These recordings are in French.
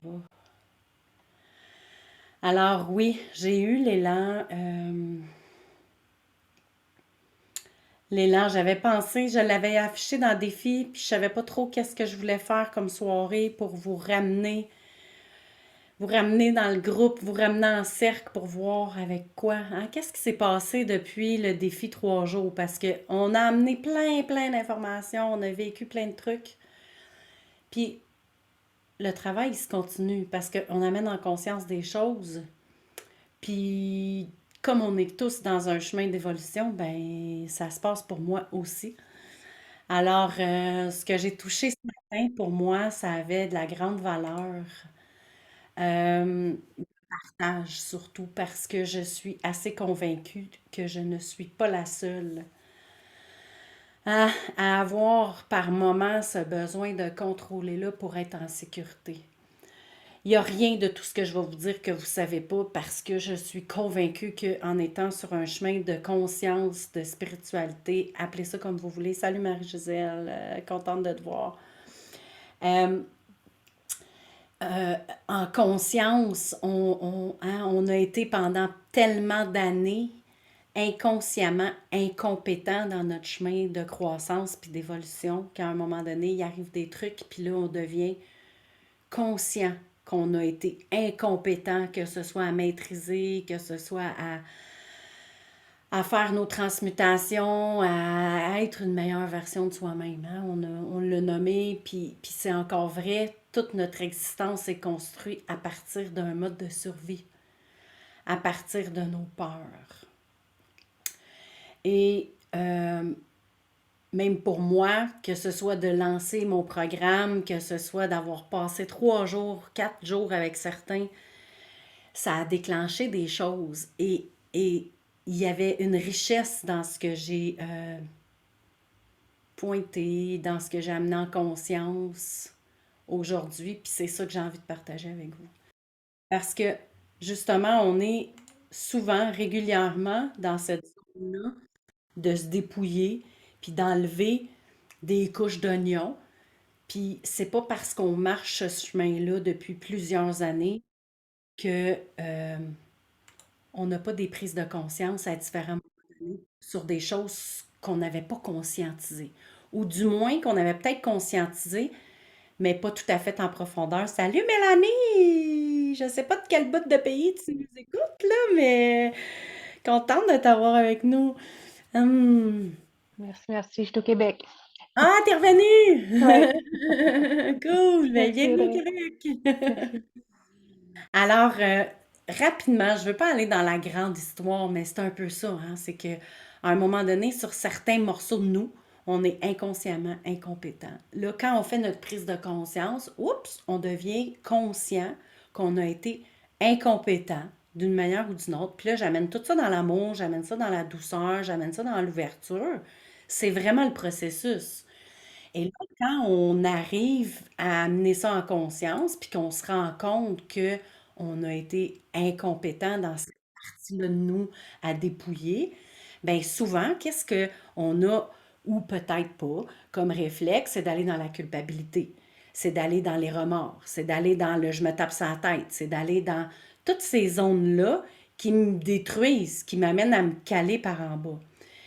va. Alors oui, j'ai eu l'élan. L'élan, j'avais pensé, je l'avais affiché dans le défi, puis je savais pas trop qu'est-ce que je voulais faire comme soirée pour vous ramener dans le groupe, vous ramener en cercle pour voir avec quoi. Hein? Qu'est-ce qui s'est passé depuis le défi 3 jours? Parce que on a amené plein d'informations, on a vécu plein de trucs. Puis le travail, il se continue parce qu'on amène en conscience des choses. Puis, comme on est tous dans un chemin d'évolution, ben ça se passe pour moi aussi. Alors, ce que j'ai touché ce matin, pour moi, ça avait de la grande valeur. Partage surtout parce que je suis assez convaincue que je ne suis pas la seule à avoir par moment ce besoin de contrôler là pour être en sécurité. Il n'y a rien de tout ce que je vais vous dire que vous ne savez pas parce que je suis convaincue qu'en étant sur un chemin de conscience, de spiritualité, appelez ça comme vous voulez. Salut Marie-Gisèle, contente de te voir. Euh, en conscience, on a été pendant tellement d'années inconsciemment incompétents dans notre chemin de croissance puis d'évolution qu'à un moment donné, il arrive des trucs puis là, on devient conscient qu'on a été incompétent, que ce soit à maîtriser, que ce soit à faire nos transmutations, à être une meilleure version de soi-même. Hein? On l'a nommé, puis c'est encore vrai, toute notre existence est construite à partir d'un mode de survie, à partir de nos peurs. Et même pour moi, que ce soit de lancer mon programme, que ce soit d'avoir passé 3 jours, 4 jours avec certains, ça a déclenché des choses. Et il y avait une richesse dans ce que j'ai pointé, dans ce que j'ai amené en conscience aujourd'hui. Puis c'est ça que j'ai envie de partager avec vous. Parce que justement, on est souvent, régulièrement dans cette zone-là de se dépouiller, puis d'enlever des couches d'oignons. Puis c'est pas parce qu'on marche ce chemin-là depuis plusieurs années que on n'a pas des prises de conscience à différents moments donnés sur des choses qu'on n'avait pas conscientisées. Ou du moins qu'on avait peut-être conscientisé, mais pas tout à fait en profondeur. Salut Mélanie! Je sais pas de quel bout de pays tu nous écoutes, là, mais contente de t'avoir avec nous. Hum. Merci, merci, je suis au Québec. Ah, t'es Oui, revenue! Cool! Ben, merci bienvenue au Audrey. Québec! Merci. Alors, rapidement, je ne veux pas aller dans la grande histoire, mais c'est un peu ça, hein, c'est que à un moment donné, sur certains morceaux de nous, on est inconsciemment incompétent. Là, quand on fait notre prise de conscience, oups, on devient conscient qu'on a été incompétent d'une manière ou d'une autre. Puis là, j'amène tout ça dans l'amour, j'amène ça dans la douceur, j'amène ça dans l'ouverture. C'est vraiment le processus. Et là, quand on arrive à amener ça en conscience, puis qu'on se rend compte que on a été incompétent dans cette partie-là de nous à dépouiller, bien souvent, qu'est-ce que on a, ou peut-être pas, comme réflexe, c'est d'aller dans la culpabilité, c'est d'aller dans les remords, c'est d'aller dans le je me tape sur la tête, c'est d'aller dans toutes ces zones-là qui me détruisent, qui m'amènent à me caler par en bas.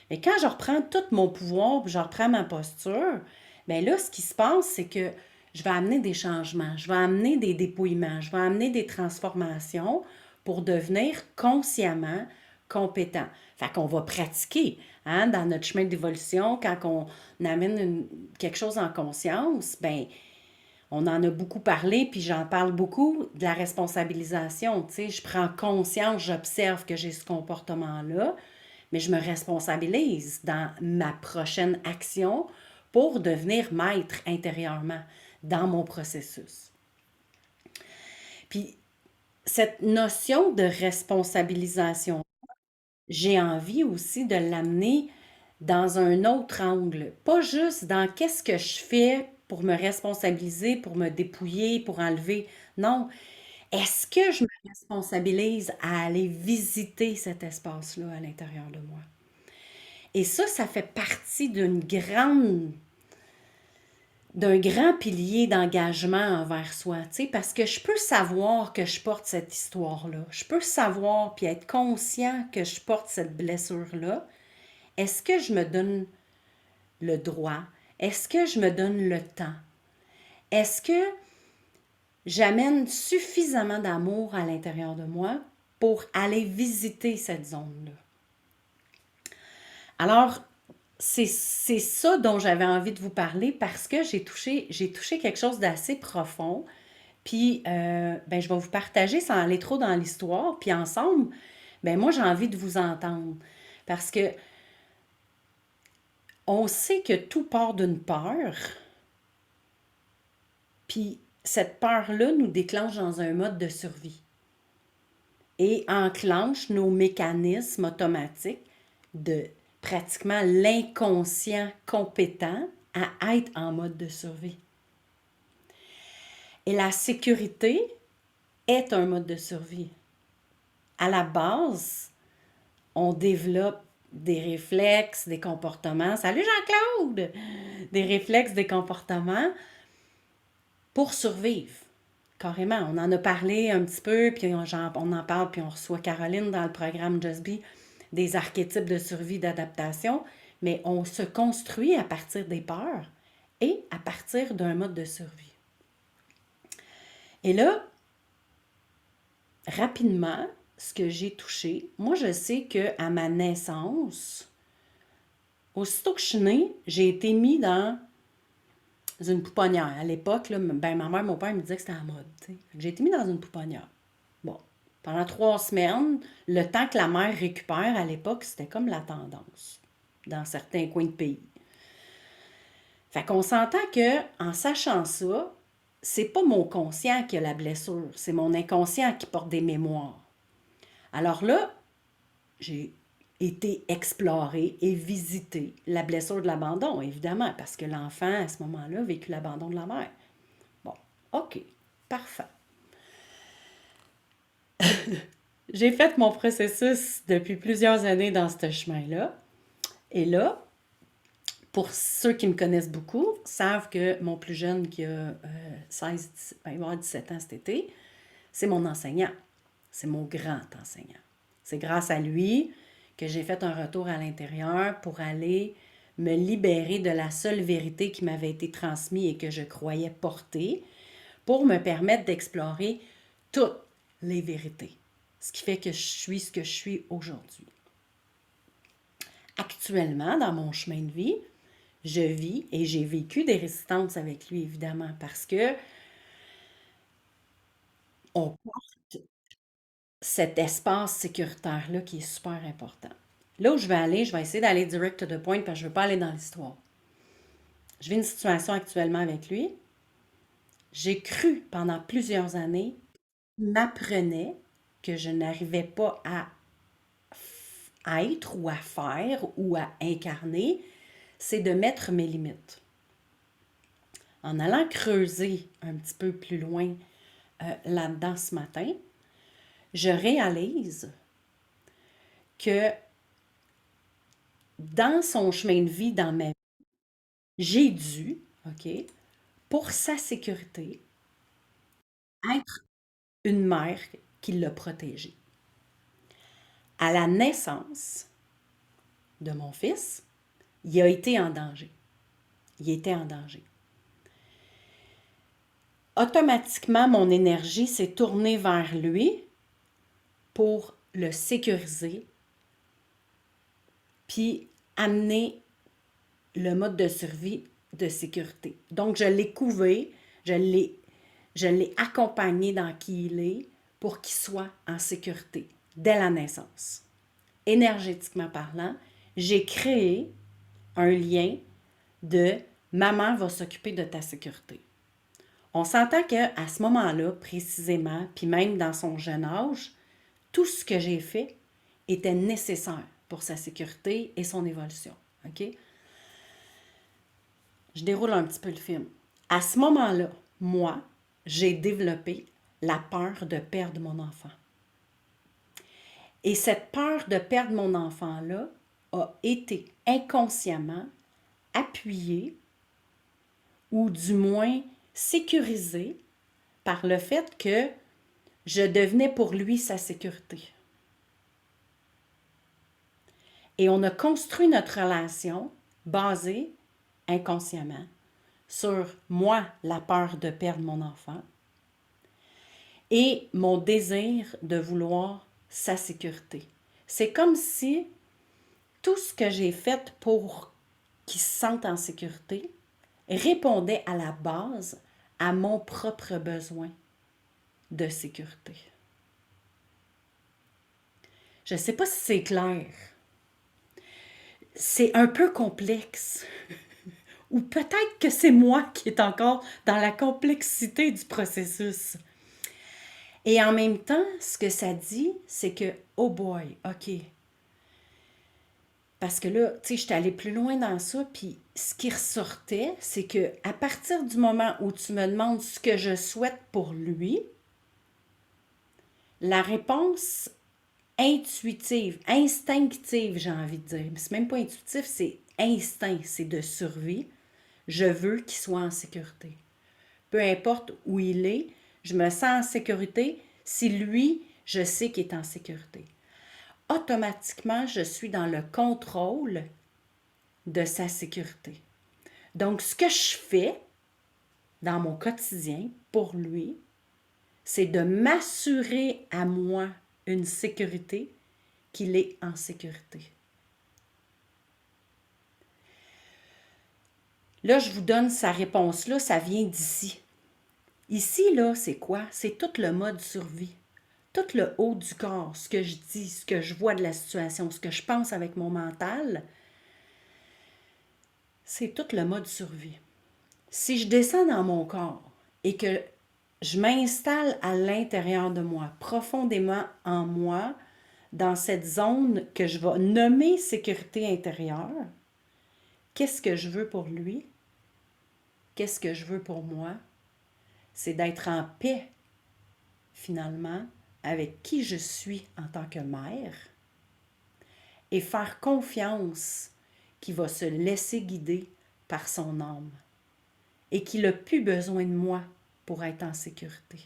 Mais quand je reprends tout mon pouvoir, puis je reprends ma posture, bien là, ce qui se passe, c'est que je vais amener des changements, je vais amener des dépouillements, je vais amener des transformations pour devenir consciemment compétent. Fait qu'on va pratiquer hein, dans notre chemin d'évolution, quand on amène quelque chose en conscience, ben on en a beaucoup parlé, puis j'en parle beaucoup de la responsabilisation. Tu sais, je prends conscience, j'observe que j'ai ce comportement-là, mais je me responsabilise dans ma prochaine action pour devenir maître intérieurement dans mon processus. Puis cette notion de responsabilisation, j'ai envie aussi de l'amener dans un autre angle, pas juste dans qu'est-ce que je fais pour me responsabiliser, pour me dépouiller, pour enlever. Non, est-ce que je me responsabilise à aller visiter cet espace-là à l'intérieur de moi? Et ça fait partie d'une grande d'un grand pilier d'engagement envers soi, tu sais, parce que je peux savoir que je porte cette histoire-là. Je peux savoir puis être conscient que je porte cette blessure-là. Est-ce que je me donne le droit? Est-ce que je me donne le temps? Est-ce que j'amène suffisamment d'amour à l'intérieur de moi pour aller visiter cette zone-là? Alors, c'est ça dont j'avais envie de vous parler parce que j'ai touché quelque chose d'assez profond. Puis, ben, je vais vous partager sans aller trop dans l'histoire. Puis ensemble, ben, moi, j'ai envie de vous entendre. Parce que on sait que tout part d'une peur. Puis cette peur-là nous déclenche dans un mode de survie et enclenche nos mécanismes automatiques de pratiquement l'inconscient compétent à être en mode de survie. Et la sécurité est un mode de survie. À la base, on développe des réflexes, des comportements. Salut Jean-Claude! Des réflexes, des comportements pour survivre. Carrément, on en a parlé un petit peu, puis on en parle, puis on reçoit Caroline dans le programme Just Be, des archétypes de survie, d'adaptation, mais on se construit à partir des peurs et à partir d'un mode de survie. Et là, rapidement, ce que j'ai touché, moi je sais qu'à ma naissance, aussitôt que je suis née, j'ai été mis dans une pouponnière. À l'époque, là, ben, ma mère, mon père me disaient que c'était à la mode. T'sais. J'ai été mis dans une pouponnière. Bon, pendant 3 semaines, le temps que la mère récupère à l'époque, c'était comme la tendance dans certains coins de pays. Fait qu'on s'entend que en sachant ça, c'est pas mon conscient qui a la blessure, c'est mon inconscient qui porte des mémoires. Alors là, j'ai été explorer et visiter la blessure de l'abandon, évidemment, parce que l'enfant, à ce moment-là, a vécu l'abandon de la mère. Bon, OK, parfait. J'ai fait mon processus depuis plusieurs années dans ce chemin-là. Et là, pour ceux qui me connaissent beaucoup, savent que mon plus jeune, qui a 16, ben, il va avoir 17 ans cet été, c'est mon enseignant. C'est mon grand enseignant. C'est grâce à lui que j'ai fait un retour à l'intérieur pour aller me libérer de la seule vérité qui m'avait été transmise et que je croyais porter pour me permettre d'explorer toutes les vérités. Ce qui fait que je suis ce que je suis aujourd'hui. Actuellement, dans mon chemin de vie, je vis et j'ai vécu des résistances avec lui, évidemment, parce que on porte cet espace sécuritaire-là qui est super important. Là où je vais essayer d'aller direct to the point parce que je ne veux pas aller dans l'histoire. Je vis une situation actuellement avec lui. J'ai cru pendant plusieurs années, il m'apprenait que je n'arrivais pas à être ou à faire ou à incarner, c'est de mettre mes limites. En allant creuser un petit peu plus loin là-dedans ce matin, je réalise que dans son chemin de vie, dans ma vie, j'ai dû, OK, pour sa sécurité, être une mère qui l'a protégé. À la naissance de mon fils, il a été en danger. Il était en danger. Automatiquement, mon énergie s'est tournée vers lui pour le sécuriser, puis amener le mode de survie de sécurité. Donc, je l'ai couvé, je l'ai accompagné dans qui il est pour qu'il soit en sécurité dès la naissance. Énergétiquement parlant, j'ai créé un lien de maman va s'occuper de ta sécurité. On s'entend qu'à ce moment-là, précisément, puis même dans son jeune âge, tout ce que j'ai fait était nécessaire pour sa sécurité et son évolution. OK? Je déroule un petit peu le film. À ce moment-là, moi, j'ai développé la peur de perdre mon enfant. Et cette peur de perdre mon enfant-là a été inconsciemment appuyée ou du moins sécurisé par le fait que je devenais pour lui sa sécurité. Et on a construit notre relation basée inconsciemment sur moi, la peur de perdre mon enfant et mon désir de vouloir sa sécurité. C'est comme si tout ce que j'ai fait pour qu'il se sente en sécurité répondait à la base à mon propre besoin de sécurité. Je ne sais pas si c'est clair. C'est un peu complexe. Ou peut-être que c'est moi qui est encore dans la complexité du processus. Et en même temps, ce que ça dit, c'est que, oh boy, OK. Parce que là, tu sais, j'étais allée plus loin dans ça, puis ce qui ressortait, c'est que à partir du moment où tu me demandes ce que je souhaite pour lui, la réponse intuitive, instinctive, j'ai envie de dire, mais c'est même pas intuitif, c'est instinct, c'est de survie. Je veux qu'il soit en sécurité. Peu importe où il est, je me sens en sécurité si lui, je sais qu'il est en sécurité. Automatiquement, je suis dans le contrôle de sa sécurité. Donc, ce que je fais dans mon quotidien pour lui, c'est de m'assurer à moi une sécurité, qu'il est en sécurité. Là, je vous donne sa réponse-là, ça vient d'ici. Ici, là, c'est quoi? C'est tout le mode survie. Tout le haut du corps, ce que je dis, ce que je vois de la situation, ce que je pense avec mon mental, c'est tout le mode survie. Si je descends dans mon corps et que je m'installe à l'intérieur de moi, profondément en moi, dans cette zone que je vais nommer sécurité intérieure, qu'est-ce que je veux pour lui? Qu'est-ce que je veux pour moi? C'est d'être en paix, finalement, avec qui je suis en tant que mère et faire confiance qu'il va se laisser guider par son âme et qu'il n'a plus besoin de moi pour être en sécurité.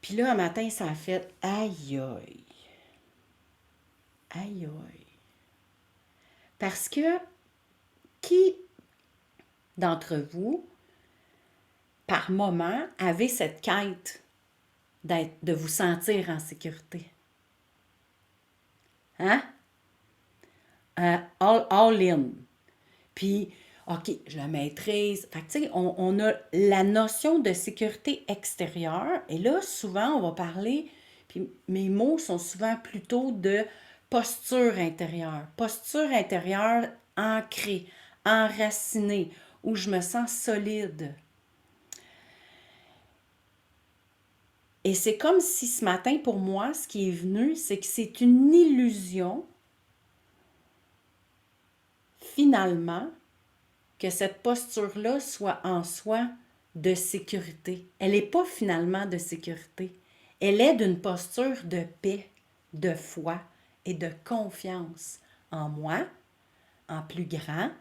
Puis là, un matin, ça a fait aïe aïe, aïe aïe. Parce que qui d'entre vous, par moment, avait cette quête de vous sentir en sécurité? Hein? All in. Puis, OK, je la maîtrise. Fait que, tu sais, on a la notion de sécurité extérieure. Et là, souvent, on va parler, puis mes mots sont souvent plutôt de posture intérieure. Posture intérieure ancrée, enracinée, où je me sens solide. Et c'est comme si ce matin, pour moi, ce qui est venu, c'est que c'est une illusion, finalement, que cette posture-là soit en soi de sécurité. Elle n'est pas finalement de sécurité. Elle est d'une posture de paix, de foi et de confiance en moi, en plus grand,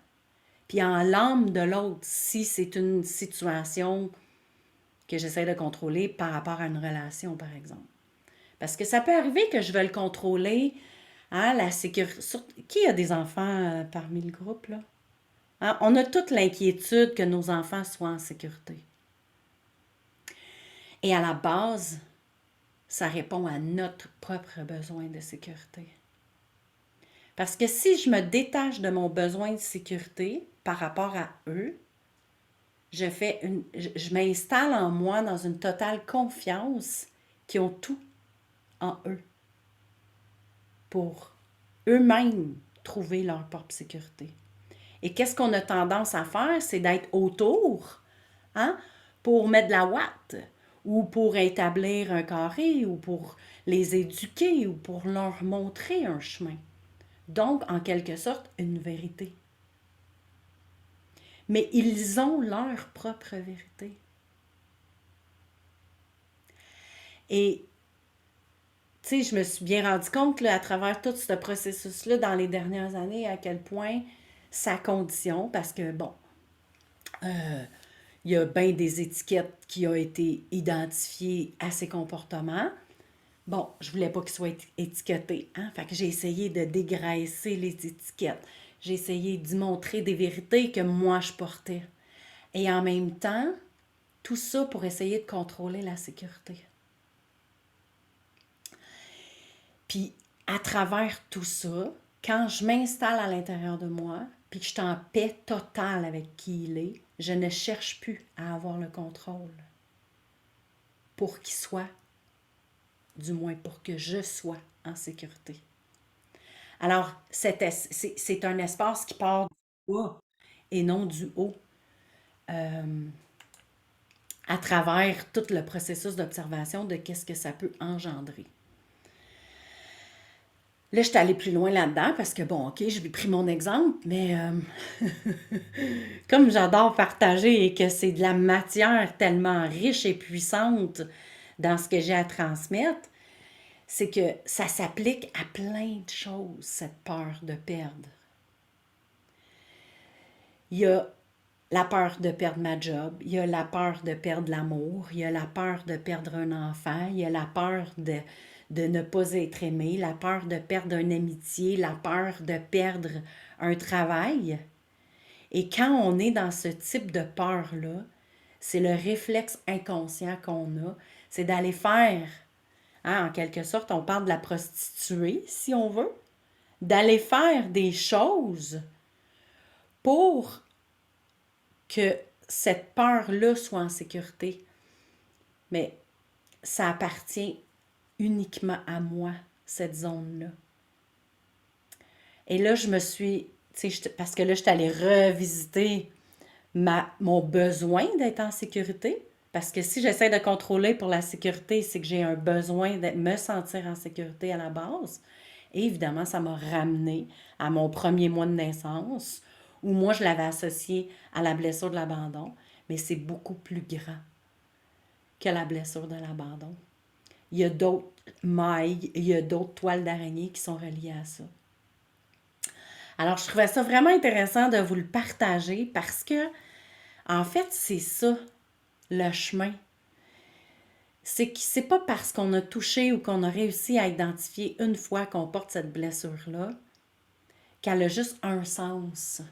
puis en l'âme de l'autre, si c'est une situation que j'essaie de contrôler par rapport à une relation, par exemple. Parce que ça peut arriver que je veuille contrôler la sécurité. Qui a des enfants parmi le groupe, là? Hein? On a toute l'inquiétude que nos enfants soient en sécurité. Et à la base, ça répond à notre propre besoin de sécurité. Parce que si je me détache de mon besoin de sécurité par rapport à eux, je m'installe en moi dans une totale confiance qu'ils ont tout en eux pour eux-mêmes trouver leur propre sécurité. Et qu'est-ce qu'on a tendance à faire? C'est d'être autour, hein, pour mettre de la ouate, ou pour établir un carré, ou pour les éduquer, ou pour leur montrer un chemin. Donc, en quelque sorte, une vérité. Mais ils ont leur propre vérité. Et, tu sais, je me suis bien rendu compte là, à travers tout ce processus-là dans les dernières années à quel point ça conditionne parce que, bon, il y a bien des étiquettes qui ont été identifiées à ces comportements. Bon, je voulais pas qu'ils soient étiquetés, hein? Fait que j'ai essayé de dégraisser les étiquettes. J'ai essayé d'y montrer des vérités que moi je portais. Et en même temps, tout ça pour essayer de contrôler la sécurité. Puis, à travers tout ça, quand je m'installe à l'intérieur de moi, puis que je suis en paix totale avec qui il est, je ne cherche plus à avoir le contrôle pour qu'il soit, du moins pour que je sois en sécurité. Alors, c'est un espace qui part du bas et non du haut, à travers tout le processus d'observation de qu'est-ce que ça peut engendrer. Là, je suis allée plus loin là-dedans parce que, bon, OK, j'ai pris mon exemple, mais comme j'adore partager et que c'est de la matière tellement riche et puissante dans ce que j'ai à transmettre, c'est que ça s'applique à plein de choses, cette peur de perdre. Il y a la peur de perdre ma job, il y a la peur de perdre l'amour, il y a la peur de perdre un enfant, il y a la peur de ne pas être aimé, la peur de perdre une amitié, la peur de perdre un travail. Et quand on est dans ce type de peur-là, c'est le réflexe inconscient qu'on a, c'est d'aller faire, hein, en quelque sorte, on parle de la prostituée, si on veut, d'aller faire des choses pour que cette peur-là soit en sécurité. Mais ça appartient uniquement à moi, cette zone-là. Et là, je me suis, tu sais, parce que là, je suis allée revisiter mon besoin d'être en sécurité. Parce que si j'essaie de contrôler pour la sécurité, c'est que j'ai un besoin de me sentir en sécurité à la base. Et évidemment, ça m'a ramené à mon premier mois de naissance, où moi, je l'avais associé à la blessure de l'abandon, mais c'est beaucoup plus grand que la blessure de l'abandon. Il y a d'autres mailles, il y a d'autres toiles d'araignée qui sont reliées à ça. Alors, je trouvais ça vraiment intéressant de vous le partager parce que, en fait, c'est ça, le chemin. C'est que c'est pas parce qu'on a touché ou qu'on a réussi à identifier une fois qu'on porte cette blessure-là qu'elle a juste un sens,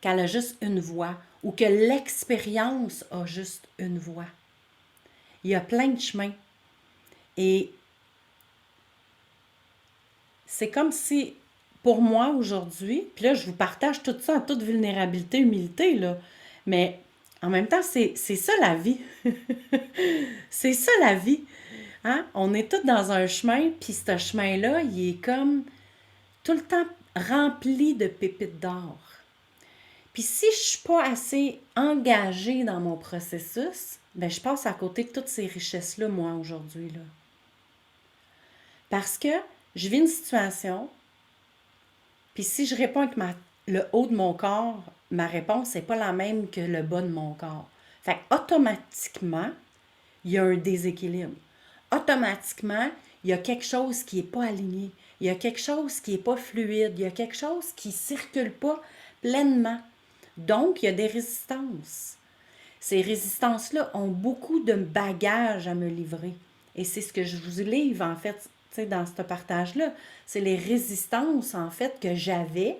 qu'elle a juste une voix ou que l'expérience a juste une voix. Il y a plein de chemins. Et c'est comme si, pour moi aujourd'hui, puis là, je vous partage tout ça en toute vulnérabilité, humilité, là, mais en même temps, c'est ça la vie. C'est ça la vie. Hein? On est tous dans un chemin, puis ce chemin-là, il est comme tout le temps rempli de pépites d'or. Puis si je suis pas assez engagée dans mon processus, ben je passe à côté de toutes ces richesses-là, moi, aujourd'hui, là. Parce que je vis une situation, puis si je réponds avec le haut de mon corps, ma réponse n'est pas la même que le bas de mon corps. Fait automatiquement, il y a un déséquilibre. Automatiquement, il y a quelque chose qui n'est pas aligné. Il y a quelque chose qui n'est pas fluide. Il y a quelque chose qui ne circule pas pleinement. Donc, il y a des résistances. Ces résistances-là ont beaucoup de bagages à me livrer. Et c'est ce que je vous livre, en fait, dans ce partage-là. C'est les résistances, en fait, que j'avais,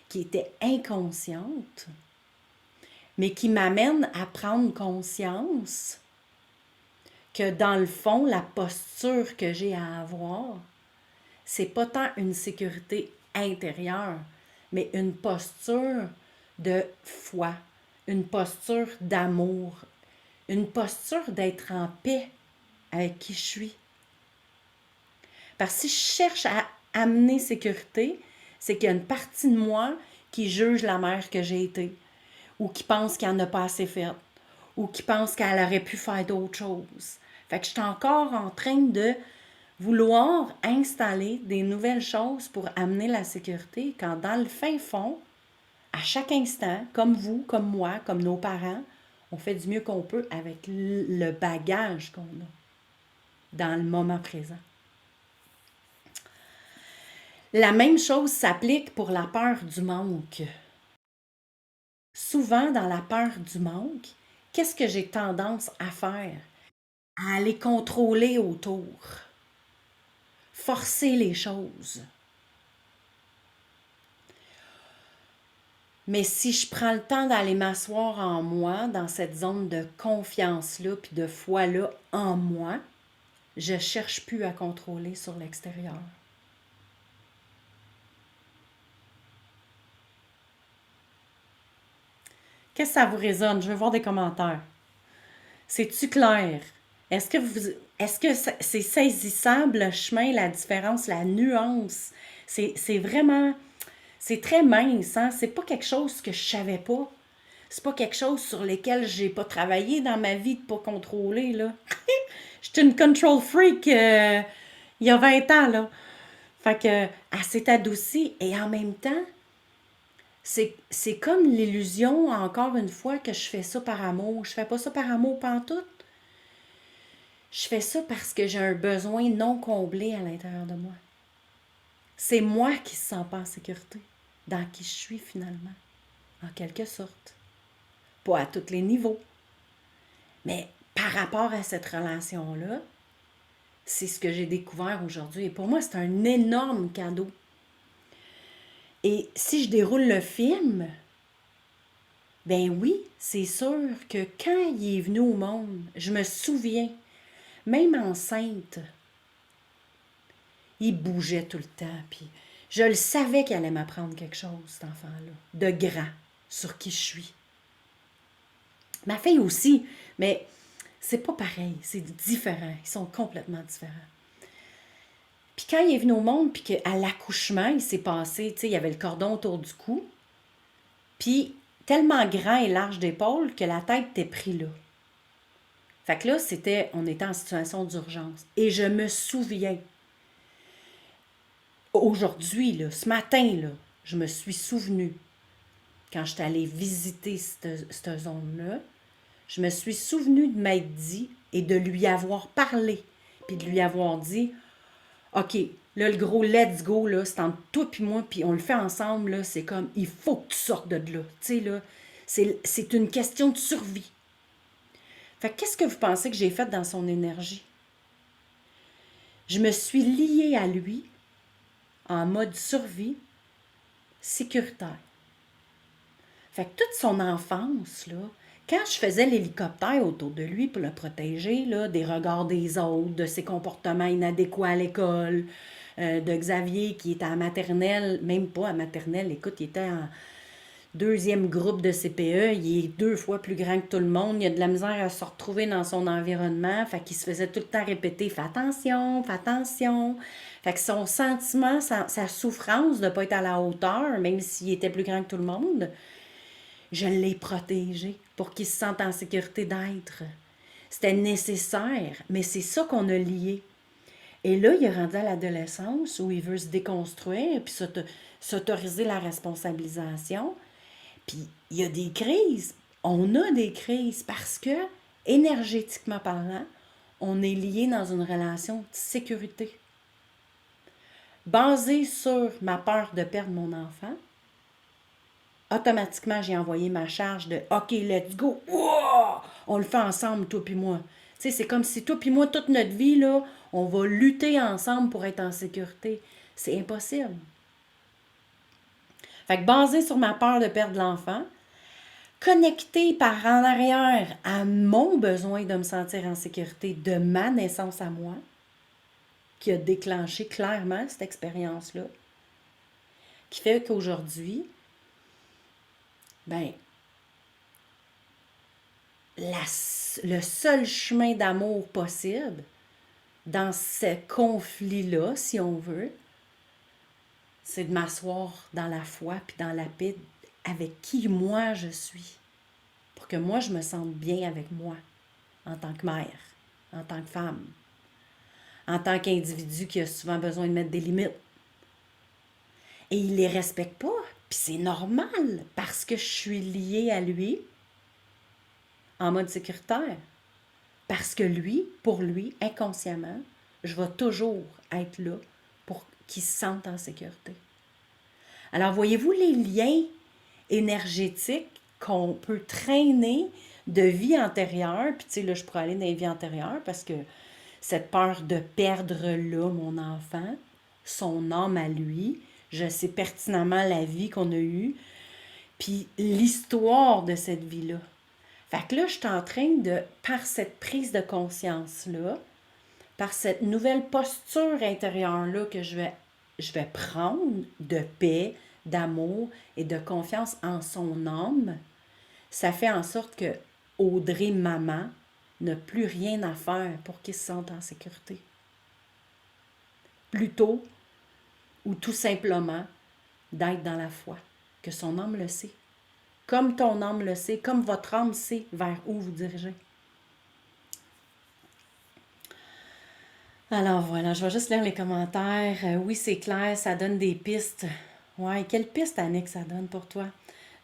qui étaient inconscientes, mais qui m'amènent à prendre conscience que, dans le fond, la posture que j'ai à avoir, c'est pas tant une sécurité intérieure, mais une posture de foi, une posture d'amour, une posture d'être en paix avec qui je suis. Parce que si je cherche à amener sécurité, c'est qu'il y a une partie de moi qui juge la mère que j'ai été, ou qui pense qu'elle n'a pas assez fait, ou qui pense qu'elle aurait pu faire d'autres choses. Fait que je suis encore en train de vouloir installer des nouvelles choses pour amener la sécurité, quand dans le fin fond, à chaque instant, comme vous, comme moi, comme nos parents, on fait du mieux qu'on peut avec le bagage qu'on a dans le moment présent. La même chose s'applique pour la peur du manque. Souvent, dans la peur du manque, qu'est-ce que j'ai tendance à faire? À aller contrôler autour, forcer les choses. Mais si je prends le temps d'aller m'asseoir en moi, dans cette zone de confiance-là, puis de foi-là en moi, je cherche plus à contrôler sur l'extérieur. Qu'est-ce que ça vous résonne? Je veux voir des commentaires. C'est-tu clair? Est-ce que c'est saisissable le chemin, la différence, la nuance? C'est vraiment, c'est très mince, hein? C'est pas quelque chose que je savais pas. C'est pas quelque chose sur lequel j'ai pas travaillé dans ma vie de pas contrôler, là. J'étais une control freak il y a 20 ans, là. Fait que, elle s'est adoucie et en même temps, c'est comme l'illusion, encore une fois, que je fais ça par amour. Je fais pas ça par amour pantoute. Je fais ça parce que j'ai un besoin non comblé à l'intérieur de moi. C'est moi qui ne se sens pas en sécurité, dans qui je suis finalement, en quelque sorte. Pas à tous les niveaux. Mais par rapport à cette relation-là, c'est ce que j'ai découvert aujourd'hui. Et pour moi, c'est un énorme cadeau. Et si je déroule le film, ben oui, c'est sûr que quand il est venu au monde, je me souviens, même enceinte, il bougeait tout le temps. Puis je le savais qu'il allait m'apprendre quelque chose, cet enfant-là, de grand, sur qui je suis. Ma fille aussi, mais c'est pas pareil, c'est différent. Ils sont complètement différents. Puis quand il est venu au monde, puis qu'à l'accouchement, il s'est passé, tu sais, il y avait le cordon autour du cou, puis tellement grand et large d'épaule que la tête était prise là. Fait que là, on était en situation d'urgence. Et je me souviens, aujourd'hui, là, ce matin, là, je me suis souvenue, quand j'étais allée visiter cette zone-là, je me suis souvenue de m'être dit et de lui avoir parlé, puis de lui avoir dit, OK, là, le gros let's go, là, c'est entre toi puis moi, puis on le fait ensemble, là, c'est comme, il faut que tu sortes de là. Tu sais, là, c'est une question de survie. Fait que qu'est-ce que vous pensez que j'ai fait dans son énergie? Je me suis liée à lui en mode survie sécuritaire. Fait que toute son enfance, là, quand je faisais l'hélicoptère autour de lui pour le protéger, là, des regards des autres, de ses comportements inadéquats à l'école, de Xavier qui était à maternelle, même pas à maternelle, écoute, il était en deuxième groupe de CPE, il est 2 fois plus grand que tout le monde, il a de la misère à se retrouver dans son environnement, fait qu'il se faisait tout le temps répéter « fais attention, fais attention ». Fait que son sentiment, sa souffrance de ne pas être à la hauteur, même s'il était plus grand que tout le monde, je l'ai protégé pour qu'il se sente en sécurité d'être. C'était nécessaire, mais c'est ça qu'on a lié. Et là, il est rendu à l'adolescence où il veut se déconstruire puis s'autoriser la responsabilisation. Puis il y a des crises. On a des crises parce que, énergétiquement parlant, on est lié dans une relation de sécurité. Basée sur ma peur de perdre mon enfant, automatiquement, j'ai envoyé ma charge de OK, let's go. Wow! On le fait ensemble, toi puis moi. Tu sais, c'est comme si toi puis moi, toute notre vie, là, on va lutter ensemble pour être en sécurité. C'est impossible. Fait que basé sur ma peur de perdre l'enfant, connecté par en arrière à mon besoin de me sentir en sécurité de ma naissance à moi, qui a déclenché clairement cette expérience-là, qui fait qu'aujourd'hui, ben, le seul chemin d'amour possible dans ce conflit-là, si on veut, c'est de m'asseoir dans la foi puis dans la paix avec qui moi je suis. Pour que moi je me sente bien avec moi, en tant que mère, en tant que femme, en tant qu'individu qui a souvent besoin de mettre des limites. Et il les respecte pas, puis c'est normal, parce que je suis liée à lui en mode sécuritaire. Parce que lui, pour lui, inconsciemment, je vais toujours être là qui se sentent en sécurité. Alors, voyez-vous les liens énergétiques qu'on peut traîner de vie antérieure, puis tu sais, là, je pourrais aller dans les vies antérieures parce que cette peur de perdre là mon enfant, son âme à lui, je sais pertinemment la vie qu'on a eue, puis l'histoire de cette vie-là. Fait que là, je suis en train de, par cette prise de conscience-là, par cette nouvelle posture intérieure-là que je vais prendre de paix, d'amour et de confiance en son âme, ça fait en sorte que Audrey, maman, n'a plus rien à faire pour qu'il se sente en sécurité. Plutôt, ou tout simplement, d'être dans la foi, que son âme le sait. Comme ton âme le sait, comme votre âme sait vers où vous dirigez. Alors voilà, je vais juste lire les commentaires. Oui, c'est clair, ça donne des pistes. Ouais, quelle piste, Annick, ça donne pour toi?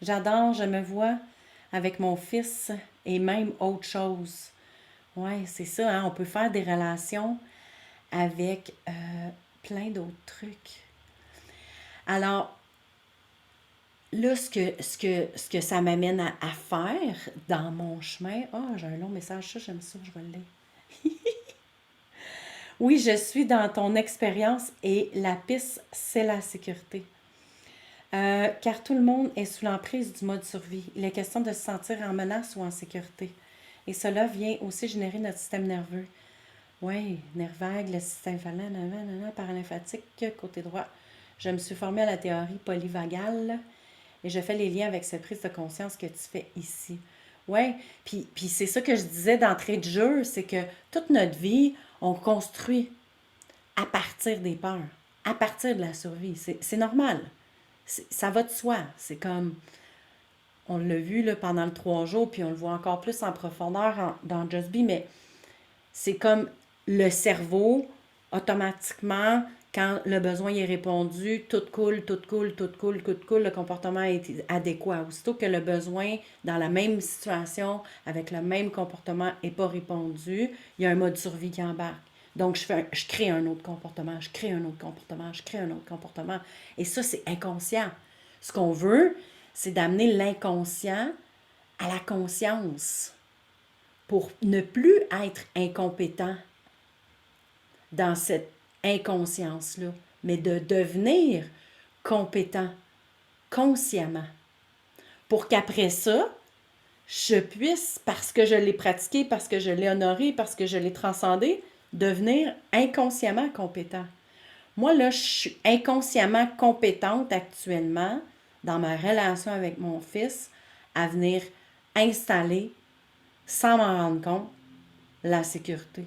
J'adore, je me vois avec mon fils et même autre chose. Ouais, c'est ça, hein, on peut faire des relations avec plein d'autres trucs. Alors, là, ce que ça m'amène à faire dans mon chemin... Ah, j'ai un long message, ça, j'aime ça, je vais le lire. Oui, je suis dans ton expérience et la piste, c'est la sécurité. Car tout le monde est sous l'emprise du mode survie. Il est question de se sentir en menace ou en sécurité. Et cela vient aussi générer notre système nerveux. Oui, nerf vague, le système phalène, paralymphatique, côté droit. Je me suis formée à la théorie polyvagale et je fais les liens avec cette prise de conscience que tu fais ici. Oui, puis c'est ça que je disais d'entrée de jeu, c'est que toute notre vie, on construit à partir des peurs, à partir de la survie. C'est normal. Ça va de soi. C'est comme, on l'a vu là, pendant le 3 jours, puis on le voit encore plus en profondeur dans Just Be, mais c'est comme le cerveau, automatiquement, quand le besoin est répondu, tout coule, tout coule, tout coule, tout coule, le comportement est adéquat. Aussitôt que le besoin, dans la même situation, avec le même comportement, n'est pas répondu, il y a un mode survie qui embarque. Donc, je crée un autre comportement, je crée un autre comportement, je crée un autre comportement. Et ça, c'est inconscient. Ce qu'on veut, c'est d'amener l'inconscient à la conscience pour ne plus être incompétent dans cette inconscience-là, mais de devenir compétent consciemment. Pour qu'après ça, je puisse, parce que je l'ai pratiqué, parce que je l'ai honoré, parce que je l'ai transcendé, devenir inconsciemment compétent. Moi, là, je suis inconsciemment compétente actuellement dans ma relation avec mon fils à venir installer, sans m'en rendre compte, la sécurité.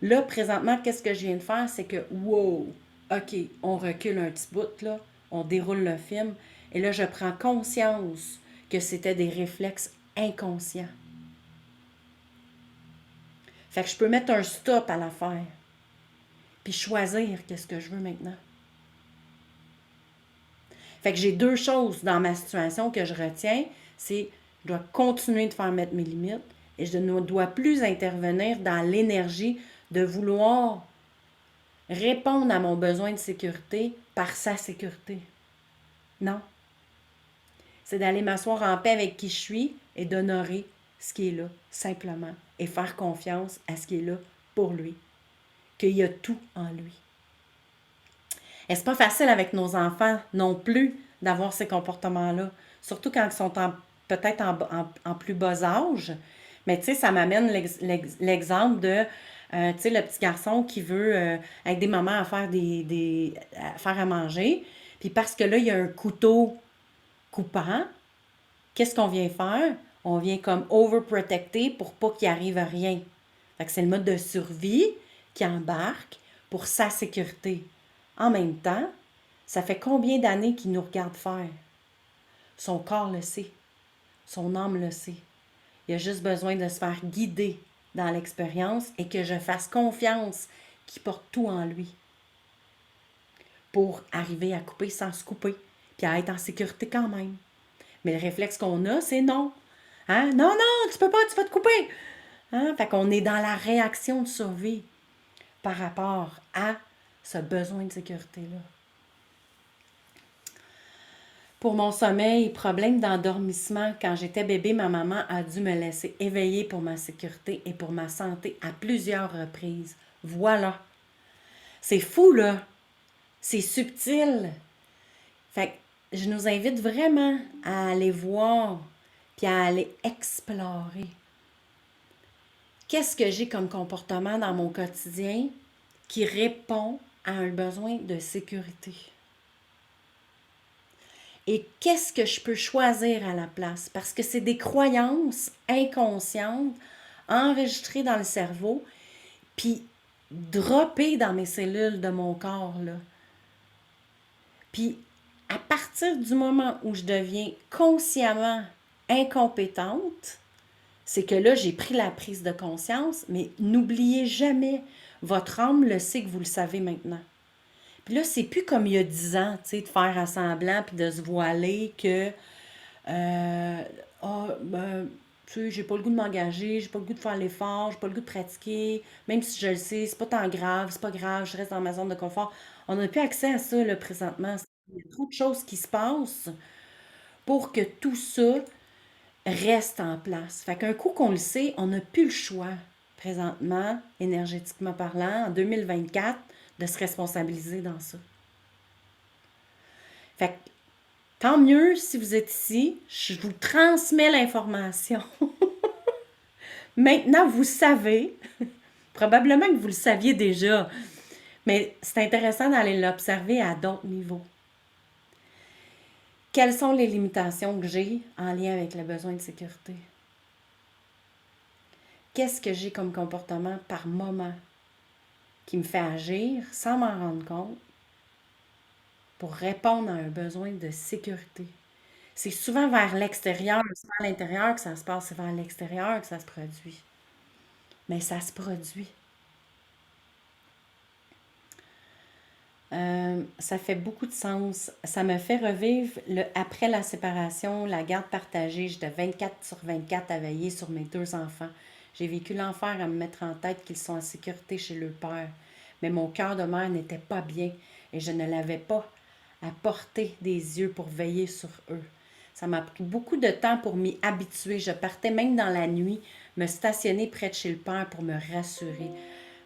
Là, présentement, qu'est-ce que je viens de faire? C'est que, wow, OK, on recule un petit bout, là, on déroule le film, et là, je prends conscience que c'était des réflexes inconscients. Fait que je peux mettre un stop à l'affaire, puis choisir qu'est-ce que je veux maintenant. Fait que j'ai deux choses dans ma situation que je retiens, c'est je dois continuer de faire mettre mes limites et je ne dois plus intervenir dans l'énergie de vouloir répondre à mon besoin de sécurité par sa sécurité. Non. C'est d'aller m'asseoir en paix avec qui je suis et d'honorer ce qui est là, simplement, et faire confiance à ce qui est là pour lui, qu'il y a tout en lui. Et c'est pas facile avec nos enfants non plus d'avoir ces comportements-là, surtout quand ils sont peut-être en plus bas âge. Mais tu sais, ça m'amène l'exemple de, tu sais, le petit garçon qui veut aider maman à faire à faire à manger. Puis parce que là, il y a un couteau coupant, qu'est-ce qu'on vient faire? On vient comme overprotecter pour pas qu'il arrive à rien. Fait que c'est le mode de survie qui embarque pour sa sécurité. En même temps, ça fait combien d'années qu'il nous regarde faire? Son corps le sait. Son âme le sait. Il a juste besoin de se faire guider dans l'expérience et que je fasse confiance qu'il porte tout en lui pour arriver à couper sans se couper, puis à être en sécurité quand même. Mais le réflexe qu'on a, c'est non. Hein? Non, non, tu peux pas, tu vas te couper. Hein? Fait qu'on est dans la réaction de survie par rapport à ce besoin de sécurité-là. Pour mon sommeil, problème d'endormissement, quand j'étais bébé, ma maman a dû me laisser éveiller pour ma sécurité et pour ma santé à plusieurs reprises. Voilà. C'est fou, là. C'est subtil. Fait que je nous invite vraiment à aller voir puis à aller explorer. Qu'est-ce que j'ai comme comportement dans mon quotidien qui répond à un besoin de sécurité? Et qu'est-ce que je peux choisir à la place? Parce que c'est des croyances inconscientes enregistrées dans le cerveau, puis droppées dans mes cellules de mon corps, là. Puis à partir du moment où je deviens consciemment incompétente, c'est que là, j'ai pris la prise de conscience, mais n'oubliez jamais, votre âme le sait que vous le savez maintenant. Puis là, c'est plus comme il y a 10 ans, tu sais, de faire à semblant puis de se voiler que ben, tu sais, j'ai pas le goût de m'engager, j'ai pas le goût de faire l'effort, j'ai pas le goût de pratiquer, même si je le sais, c'est pas tant grave, c'est pas grave, je reste dans ma zone de confort. On n'a plus accès à ça, là, présentement. Il y a trop de choses qui se passent pour que tout ça reste en place. Fait qu'un coup qu'on le sait, on n'a plus le choix, présentement, énergétiquement parlant, en 2024, de se responsabiliser dans ça. Fait que, tant mieux si vous êtes ici, je vous transmets l'information. Maintenant, vous savez, probablement que vous le saviez déjà, mais c'est intéressant d'aller l'observer à d'autres niveaux. Quelles sont les limitations que j'ai en lien avec le besoin de sécurité? Qu'est-ce que j'ai comme comportement par moment qui me fait agir sans m'en rendre compte pour répondre à un besoin de sécurité? C'est souvent vers l'extérieur, c'est pas à l'intérieur que ça se passe, c'est vers l'extérieur que ça se produit. Mais ça se produit. Ça fait beaucoup de sens. Ça me fait revivre après la séparation, la garde partagée. J'étais 24/24 à veiller sur mes 2 enfants. J'ai vécu l'enfer à me mettre en tête qu'ils sont en sécurité chez leur père. Mais mon cœur de mère n'était pas bien et je ne l'avais pas à portée des yeux pour veiller sur eux. Ça m'a pris beaucoup de temps pour m'y habituer. Je partais même dans la nuit, me stationner près de chez le père pour me rassurer.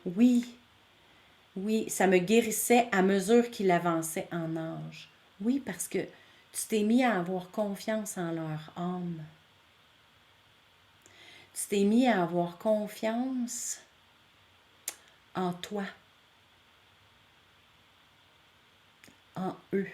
Oui, oui, ça me guérissait à mesure qu'il avançait en âge. Oui, parce que tu t'es mis à avoir confiance en leur âme. Tu t'es mis à avoir confiance en toi, en eux.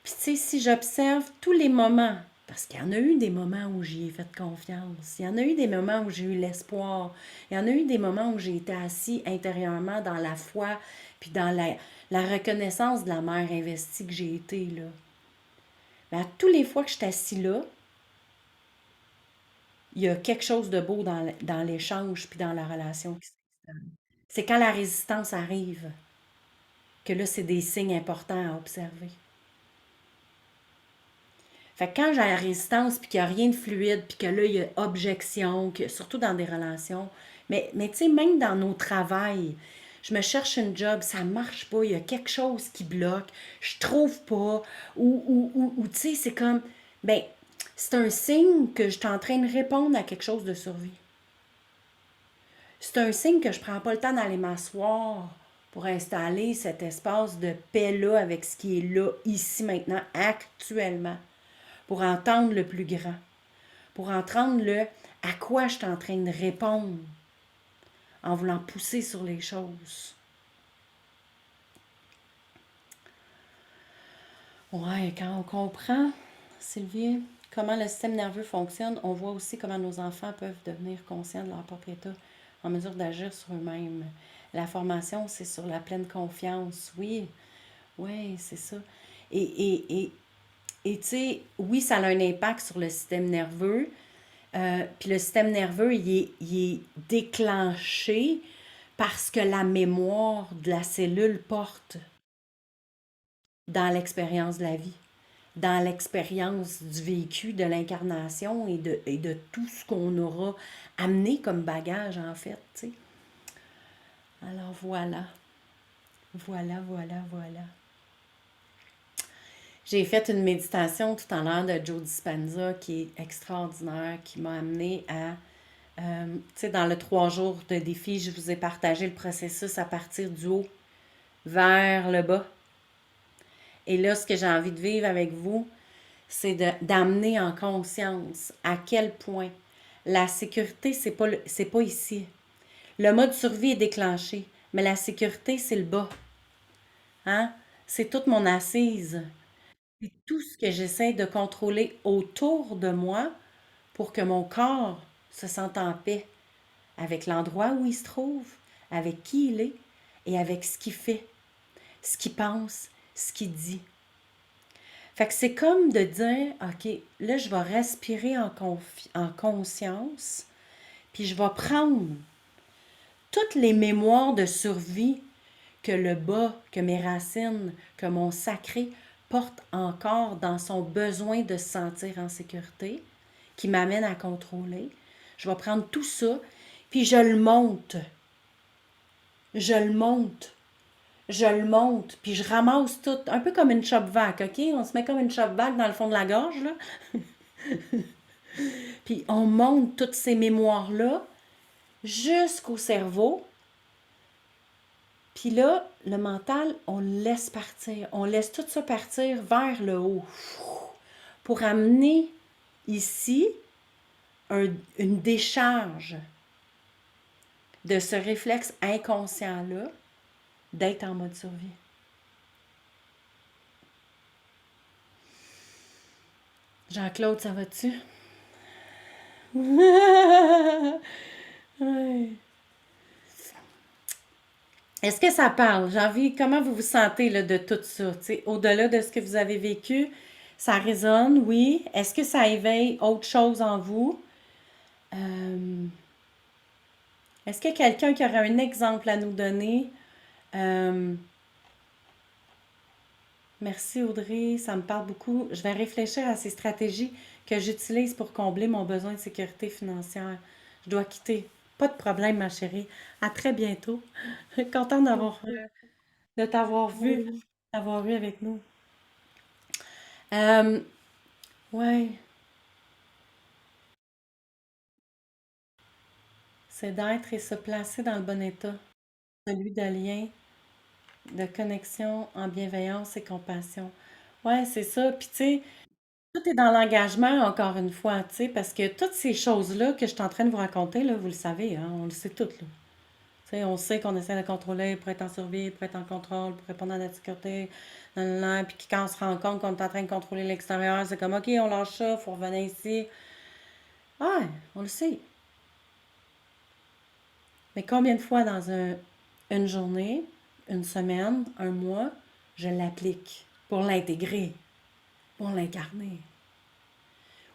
Puis tu sais, si j'observe tous les moments, parce qu'il y en a eu des moments où j'y ai fait confiance, il y en a eu des moments où j'ai eu l'espoir, il y en a eu des moments où j'ai été assis intérieurement dans la foi, puis dans la reconnaissance de la mère investie que j'ai été, là. Mais à tous les fois que je suis assis là, il y a quelque chose de beau dans l'échange puis dans la relation qui s'installe. C'est quand la résistance arrive que là, c'est des signes importants à observer. Fait que quand j'ai la résistance puis qu'il n'y a rien de fluide puis que là, il y a objection, surtout dans des relations, mais tu sais, même dans nos travails, je me cherche une job, ça marche pas, il y a quelque chose qui bloque, je trouve pas, ou tu sais, c'est comme, ben, c'est un signe que je suis en train de répondre à quelque chose de survie. C'est un signe que je prends pas le temps d'aller m'asseoir pour installer cet espace de paix-là avec ce qui est là, ici, maintenant, actuellement, pour entendre le plus grand, pour entendre le à quoi je suis en train de répondre en voulant pousser sur les choses. Ouais, quand on comprend, Sylvie, comment le système nerveux fonctionne, on voit aussi comment nos enfants peuvent devenir conscients de leur propre état, en mesure d'agir sur eux-mêmes. La formation, c'est sur la pleine confiance. Oui, oui, c'est ça. Et tu sais, oui, ça a un impact sur le système nerveux. Puis le système nerveux, il est déclenché parce que la mémoire de la cellule porte dans l'expérience de la vie. dans l'expérience du vécu, de l'incarnation et de tout ce qu'on aura amené comme bagage, en fait, tu sais. Alors voilà, voilà. J'ai fait une méditation tout à l'heure de Joe Dispenza qui est extraordinaire, qui m'a amené à, tu sais, dans le 3 jours de défi, je vous ai partagé le processus à partir du haut vers le bas. Et là, ce que j'ai envie de vivre avec vous, c'est d'amener en conscience à quel point la sécurité, c'est pas ici. Le mode survie est déclenché, mais la sécurité, c'est le bas. Hein? C'est toute mon assise. C'est tout ce que j'essaie de contrôler autour de moi pour que mon corps se sente en paix avec l'endroit où il se trouve, avec qui il est et avec ce qu'il fait, ce qu'il pense, ce qu'il dit. Fait que c'est comme de dire, OK, là, je vais respirer en conscience, puis je vais prendre toutes les mémoires de survie que le bas, que mes racines, que mon sacré porte encore dans son besoin de se sentir en sécurité, qui m'amène à contrôler. Je vais prendre tout ça, puis je le monte. Je le monte. Je le monte, puis je ramasse tout, un peu comme une chop-vac, OK? On se met comme une chop-vac dans le fond de la gorge, là. Puis on monte toutes ces mémoires-là jusqu'au cerveau. Puis là, le mental, on le laisse partir. On laisse tout ça partir vers le haut pour amener ici une décharge de ce réflexe inconscient-là d'être en mode survie. Jean-Claude, ça va-tu? Ouais. Est-ce que ça parle? J'ai envie, comment vous vous sentez là, de tout ça? T'sais, au-delà de ce que vous avez vécu, ça résonne, oui. Est-ce que ça éveille autre chose en vous? Euh, Est-ce qu'il y a quelqu'un qui aurait un exemple à nous donner? Euh, Merci Audrey, ça me parle beaucoup. Je vais réfléchir à ces stratégies que j'utilise pour combler mon besoin de sécurité financière. Je dois quitter. Pas de problème, ma chérie. À très bientôt. Contente de t'avoir vu, Oui. d'avoir vu avec nous. Euh, ouais, c'est d'être et se placer dans le bon état, celui de lien, de connexion en bienveillance et compassion. Ouais, c'est ça. Puis tu sais, tout est dans l'engagement, encore une fois, tu sais, parce que toutes ces choses-là que je suis en train de vous raconter, là, vous le savez, hein, on le sait toutes, là. Tu sais, on sait qu'on essaie de contrôler pour être en survie, pour être en contrôle, pour répondre à la sécurité, puis quand on se rend compte qu'on est en train de contrôler l'extérieur, c'est comme, OK, on lâche ça, faut revenir ici. Ouais, on le sait. Mais combien de fois dans une journée, une semaine, un mois, je l'applique pour l'intégrer, pour l'incarner?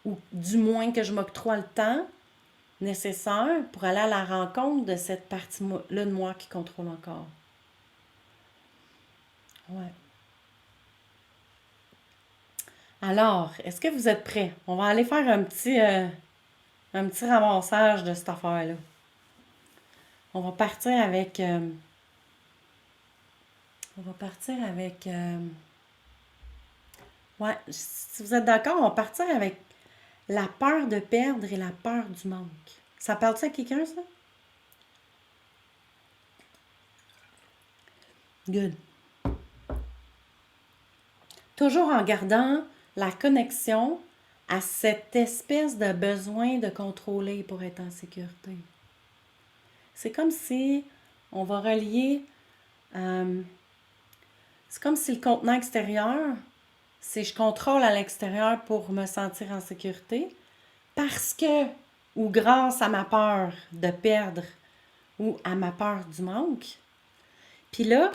Ou du moins que je m'octroie le temps nécessaire pour aller à la rencontre de cette partie-là de moi qui contrôle encore. Ouais. Alors, est-ce que vous êtes prêts? On va aller faire un petit ramassage de cette affaire-là. On va partir avec... ouais, si vous êtes d'accord, on va partir avec la peur de perdre et la peur du manque. Ça parle-tu à quelqu'un, ça? Good. Toujours en gardant la connexion à cette espèce de besoin de contrôler pour être en sécurité. C'est comme si on va relier, c'est comme si le contenant extérieur, c'est je contrôle à l'extérieur pour me sentir en sécurité parce que, ou grâce à ma peur de perdre ou à ma peur du manque. Puis là,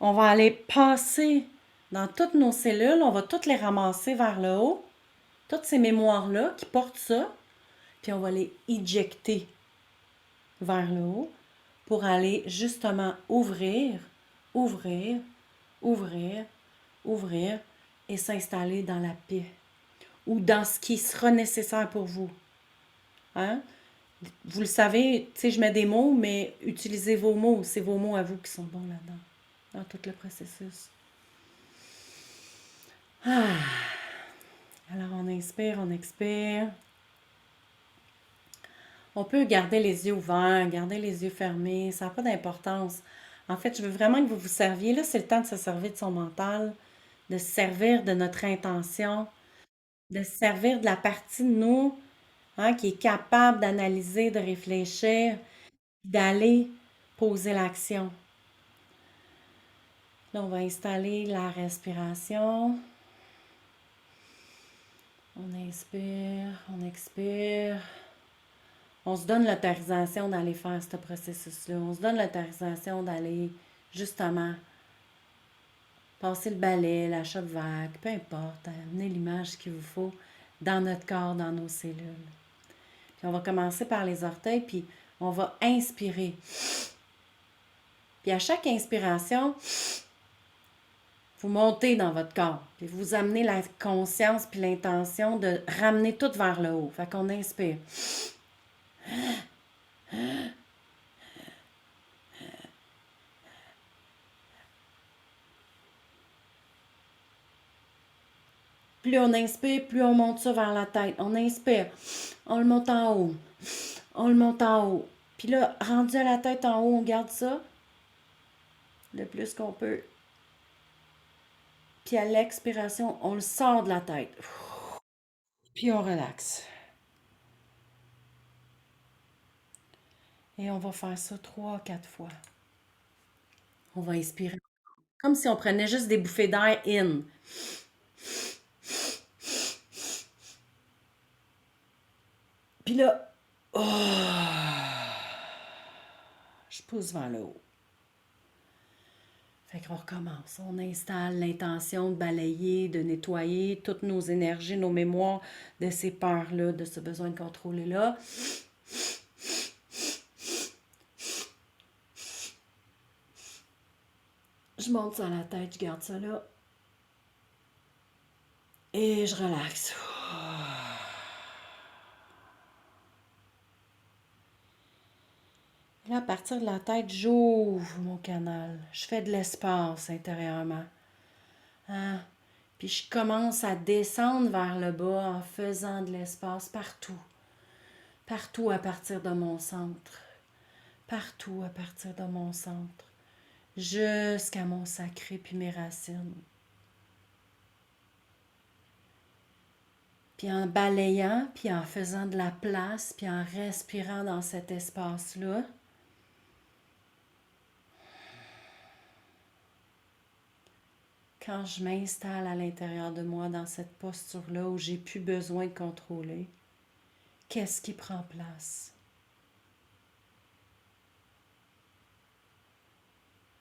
on va aller passer dans toutes nos cellules, on va toutes les ramasser vers le haut, toutes ces mémoires-là qui portent ça, puis on va les éjecter vers le haut pour aller justement ouvrir, ouvrir, ouvrir, ouvrir et s'installer dans la paix ou dans ce qui sera nécessaire pour vous. Hein? Vous le savez, tu sais, je mets des mots, mais utilisez vos mots. C'est vos mots à vous qui sont bons là-dedans, dans tout le processus. Alors, on inspire, on expire. On peut garder les yeux ouverts, garder les yeux fermés, ça n'a pas d'importance. En fait, je veux vraiment que vous vous serviez. Là, c'est le temps de se servir de son mental, de se servir de notre intention, de se servir de la partie de nous qui est capable d'analyser, de réfléchir, d'aller poser l'action. Là, on va installer la respiration. On inspire, on expire. On se donne l'autorisation d'aller faire ce processus-là. On se donne l'autorisation d'aller, justement, passer le balai, la shot vague, peu importe, amener l'image qu'il vous faut dans notre corps, dans nos cellules. Puis on va commencer par les orteils, puis on va inspirer. Puis à chaque inspiration, vous montez dans votre corps, puis vous amenez la conscience puis l'intention de ramener tout vers le haut. Fait qu'on inspire. Plus on inspire, plus on monte ça vers la tête. On inspire, on le monte en haut, on le monte en haut. Puis là, rendu à la tête en haut, on garde ça le plus qu'on peut. Puis à l'expiration, on le sort de la tête. Puis on relaxe. Et on va faire ça 3-4 fois. On va inspirer. Comme si on prenait juste des bouffées d'air in. Puis là, je pousse vers le haut. Fait qu'on recommence. On installe l'intention de balayer, de nettoyer toutes nos énergies, nos mémoires de ces peurs-là, de ce besoin de contrôler-là. Je monte ça à la tête, je garde ça là. Et je relaxe. Et là, à partir de la tête, j'ouvre mon canal. Je fais de l'espace intérieurement. Hein? Puis je commence à descendre vers le bas en faisant de l'espace partout. Partout à partir de mon centre. Partout à partir de mon centre. Jusqu'à mon sacré puis mes racines. Puis en balayant, puis en faisant de la place, puis en respirant dans cet espace-là, quand je m'installe à l'intérieur de moi dans cette posture-là où j'ai plus besoin de contrôler, qu'est-ce qui prend place?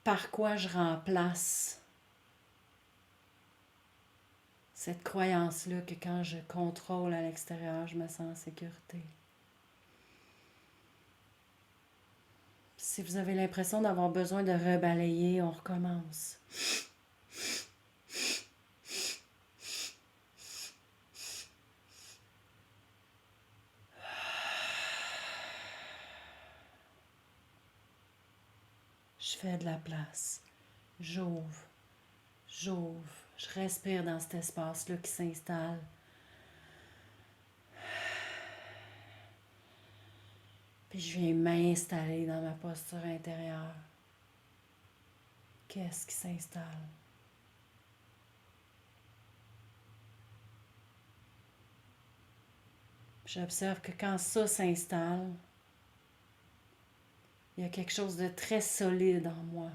Par quoi je remplace cette croyance-là que quand je contrôle à l'extérieur, je me sens en sécurité? Si vous avez l'impression d'avoir besoin de rebalayer, on recommence. Je fais de la place. J'ouvre. J'ouvre. Je respire dans cet espace-là qui s'installe. Puis je viens m'installer dans ma posture intérieure. Qu'est-ce qui s'installe? J'observe que quand ça s'installe, il y a quelque chose de très solide en moi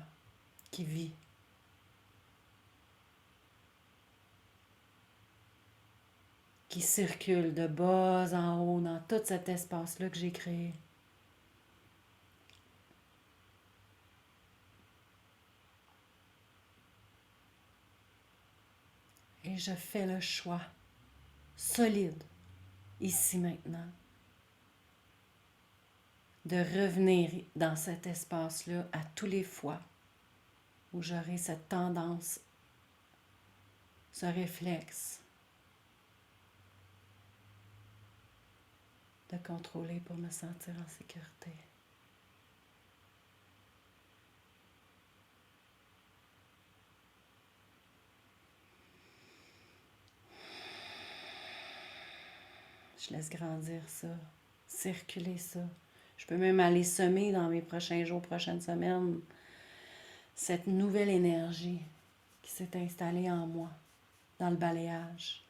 qui vit. Qui circule de bas en haut dans tout cet espace-là que j'ai créé. Et je fais le choix solide, ici maintenant, de revenir dans cet espace-là à tous les fois où j'aurai cette tendance ce réflexe de contrôler pour me sentir en sécurité. Je laisse grandir ça, circuler ça. Je peux même aller semer dans mes prochains jours, prochaines semaines, cette nouvelle énergie qui s'est installée en moi, dans le balayage.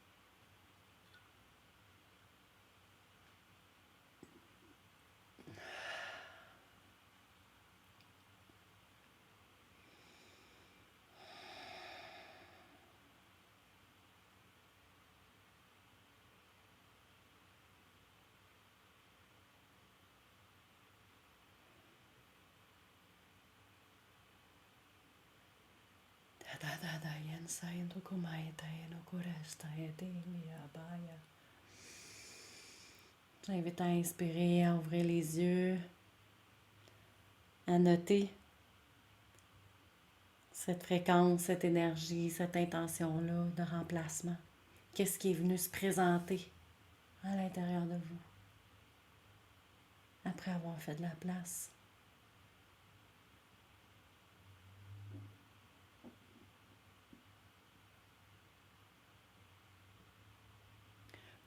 J'invite à inspirer, à ouvrir les yeux, à noter cette fréquence, cette énergie, cette intention-là de remplacement. Qu'est-ce qui est venu se présenter à l'intérieur de vous après avoir fait de la place?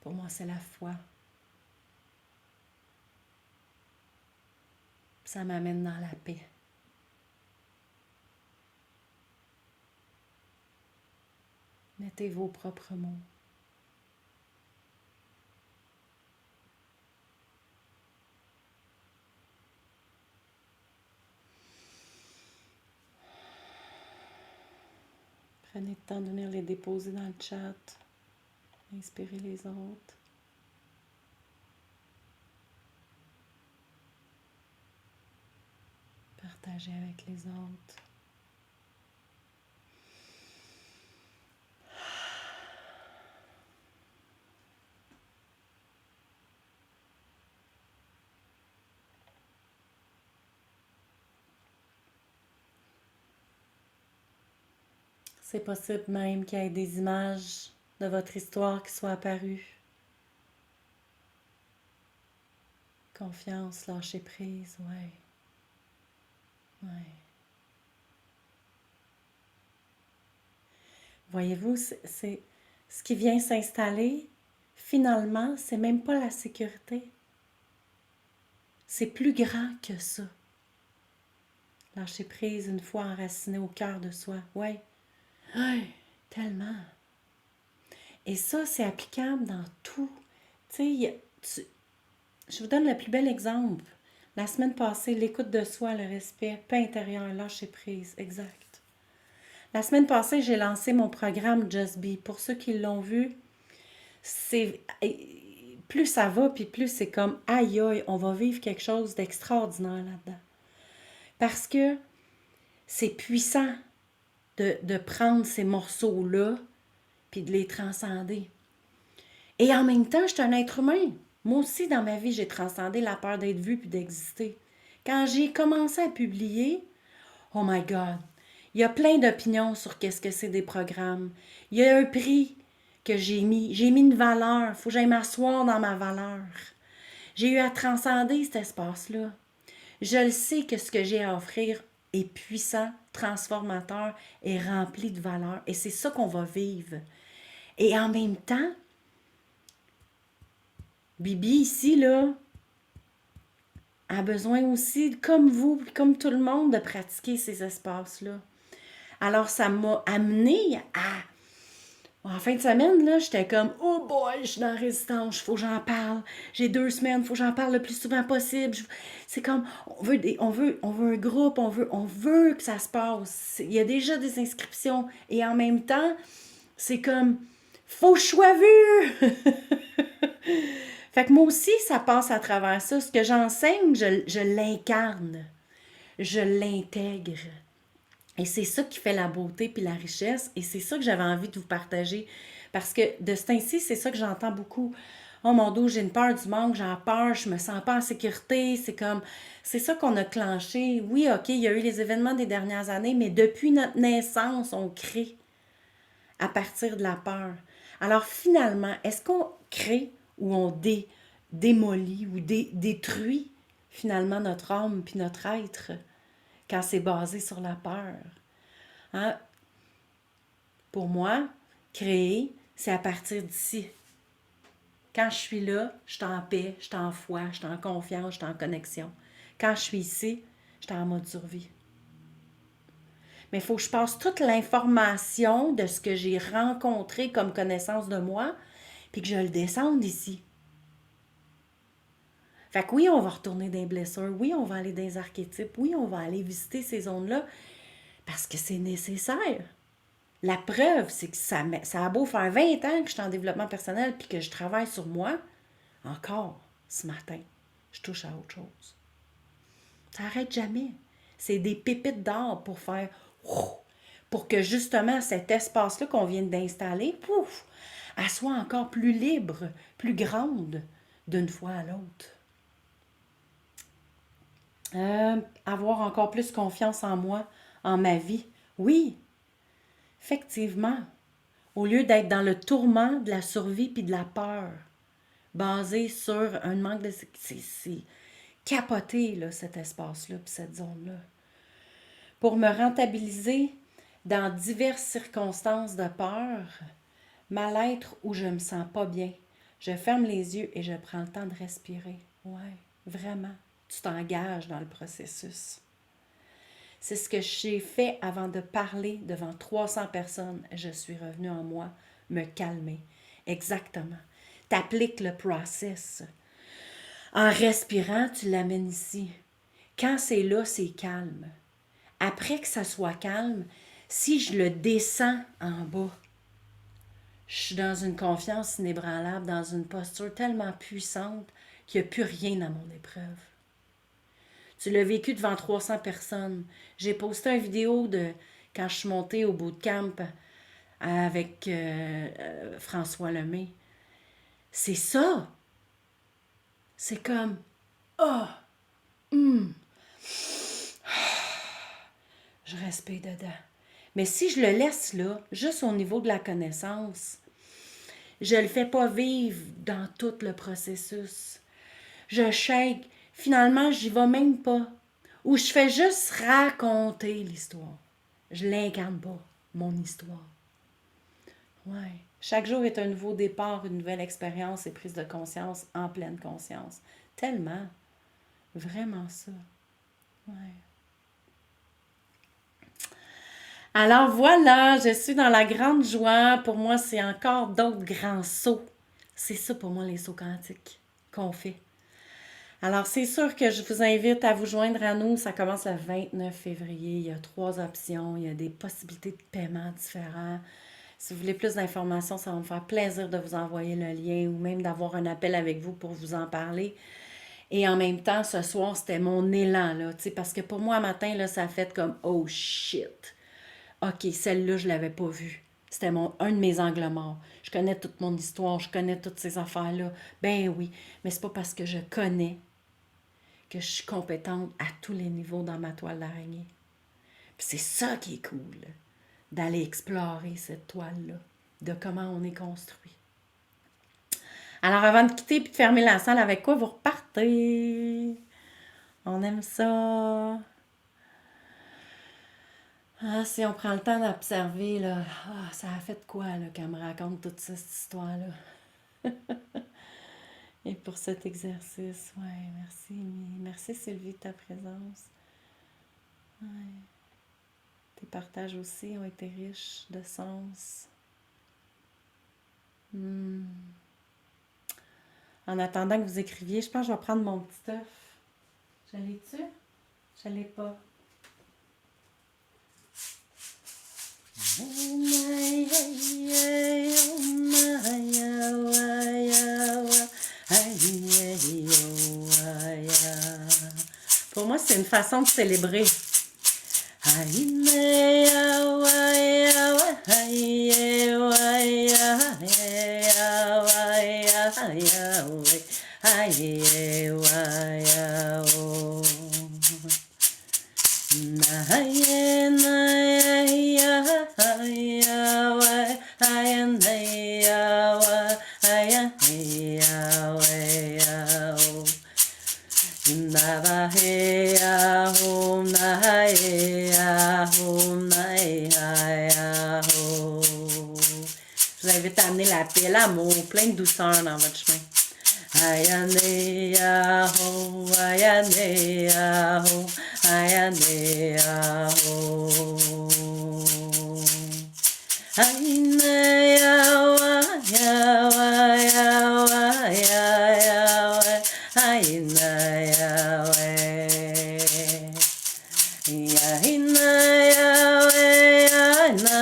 Pour moi, c'est la foi. Ça m'amène dans la paix. Mettez vos propres mots. Prenez le temps de venir les déposer dans le chat. Inspirez les autres. Partagez avec les autres. C'est possible même qu'il y ait des images de votre histoire qui soient apparues. Confiance, lâcher prise, ouais. Ouais. Voyez-vous, c'est ce qui vient s'installer, finalement, c'est même pas la sécurité. C'est plus grand que ça. Lâcher prise une fois enraciné au cœur de soi, ouais. Ouais, tellement. Et ça, c'est applicable dans tout. Tu sais, je vous donne le plus bel exemple. La semaine passée, l'écoute de soi, le respect, paix intérieure, lâcher prise, exact. La semaine passée, j'ai lancé mon programme Just Be. Pour ceux qui l'ont vu, c'est plus ça va, puis plus c'est comme aïe aïe, on va vivre quelque chose d'extraordinaire là-dedans. Parce que c'est puissant de prendre ces morceaux-là puis de les transcender. Et en même temps, je suis un être humain. Moi aussi, dans ma vie, j'ai transcendé la peur d'être vue puis d'exister. Quand j'ai commencé à publier, oh my God, il y a plein d'opinions sur qu'est-ce que c'est des programmes. Il y a un prix que j'ai mis. J'ai mis une valeur. Il faut que j'aille m'asseoir dans ma valeur. J'ai eu à transcender cet espace-là. Je le sais que ce que j'ai à offrir est puissant, transformateur et rempli de valeur. Et c'est ça qu'on va vivre. Et en même temps, Bibi ici, là, a besoin aussi, comme vous, comme tout le monde, de pratiquer ces espaces-là. Alors, ça m'a amené à... En fin de semaine, là, j'étais comme « Oh boy, je suis dans la résistance, il faut que j'en parle. J'ai 2 semaines, il faut que j'en parle le plus souvent possible. » C'est comme, on veut un groupe, on veut que ça se passe. Il y a déjà des inscriptions. Et en même temps, c'est comme « Faut que je sois vue! » Fait que moi aussi, ça passe à travers ça. Ce que j'enseigne, je l'incarne. Je l'intègre. Et c'est ça qui fait la beauté puis la richesse. Et c'est ça que j'avais envie de vous partager. Parce que de ce temps-ci, c'est ça que j'entends beaucoup. Oh mon Dieu, j'ai une peur du manque, j'ai peur, je me sens pas en sécurité. C'est ça qu'on a clenché. Oui, OK, il y a eu les événements des dernières années, mais depuis notre naissance, on crée. à partir de la peur. Alors finalement, est-ce qu'on crée ou on démolit ou détruit finalement notre âme puis notre être quand c'est basé sur la peur? Hein? Pour moi, créer, c'est à partir d'ici. Quand je suis là, je suis en paix, je suis en foi, je suis en confiance, je suis en connexion. Quand je suis ici, je suis en mode survie. Mais il faut que je passe toute l'information de ce que j'ai rencontré comme connaissance de moi, puis que je le descende ici. Fait que oui, on va retourner dans les blessures, oui, on va aller dans les archétypes, oui, on va aller visiter ces zones-là, parce que c'est nécessaire. La preuve, c'est que ça a beau faire 20 ans que je suis en développement personnel puis que je travaille sur moi, encore ce matin, je touche à autre chose. Ça n'arrête jamais. C'est des pépites d'or pour faire pour que justement cet espace-là qu'on vient d'installer, pouf, elle soit encore plus libre, plus grande d'une fois à l'autre. Avoir encore plus confiance en moi, en ma vie. Oui, effectivement. Au lieu d'être dans le tourment de la survie puis de la peur, basé sur un manque de... C'est capoté, là, cet espace-là puis cette zone-là. Pour me rentabiliser dans diverses circonstances de peur, mal-être où je me sens pas bien, je ferme les yeux et je prends le temps de respirer. Ouais, vraiment. Tu t'engages dans le processus. C'est ce que j'ai fait avant de parler devant 300 personnes. Je suis revenue en moi, me calmer. Exactement. T'appliques le process. En respirant, tu l'amènes ici. Quand c'est là, c'est calme. Après que ça soit calme, si je le descends en bas, je suis dans une confiance inébranlable, dans une posture tellement puissante qu'il n'y a plus rien à mon épreuve. Tu l'as vécu devant 300 personnes. J'ai posté une vidéo de quand je suis montée au bootcamp avec François Lemay. C'est ça. C'est comme, je respire dedans. Mais si je le laisse là, juste au niveau de la connaissance, je ne le fais pas vivre dans tout le processus. Je shake. Finalement, j'y vais même pas. Ou je fais juste raconter l'histoire. Je l'incarne pas, mon histoire. Ouais. Chaque jour est un nouveau départ, une nouvelle expérience et prise de conscience en pleine conscience. Tellement. Vraiment ça. Ouais. Alors voilà, je suis dans la grande joie. Pour moi, c'est encore d'autres grands sauts. C'est ça pour moi les sauts quantiques qu'on fait. Alors c'est sûr que je vous invite à vous joindre à nous. Ça commence le 29 février. Il y a 3 options. Il y a des possibilités de paiement différents. Si vous voulez plus d'informations, ça va me faire plaisir de vous envoyer le lien ou même d'avoir un appel avec vous pour vous en parler. Et en même temps, ce soir, c'était mon élan, là, parce que pour moi, un matin, là, ça a fait comme « Oh shit! » OK, celle-là, je ne l'avais pas vue. C'était un de mes angles morts. Je connais toute mon histoire, je connais toutes ces affaires-là. Ben oui, mais c'est pas parce que je connais que je suis compétente à tous les niveaux dans ma toile d'araignée. Puis c'est ça qui est cool, d'aller explorer cette toile-là, de comment on est construit. Alors, avant de quitter et de fermer la salle, avec quoi vous repartez? On aime ça. Ah, si on prend le temps d'observer, là, ça a fait quoi, là, qu'elle me raconte toute cette histoire-là? Et pour cet exercice, ouais, merci. Merci Sylvie de ta présence. Ouais. Tes partages aussi ont été riches de sens. En attendant que vous écriviez, je pense que je vais prendre mon petit œuf. Je l'ai-tu? Je l'ai pas. Pour moi, c'est une façon de célébrer. y a l'amour, plein de douceur dans votre chemin. Ayane aho, ayane aho, ayane aho. Ayane yawa, yawa, yawa, yawa, ayane yawa. Yahina yawe, yana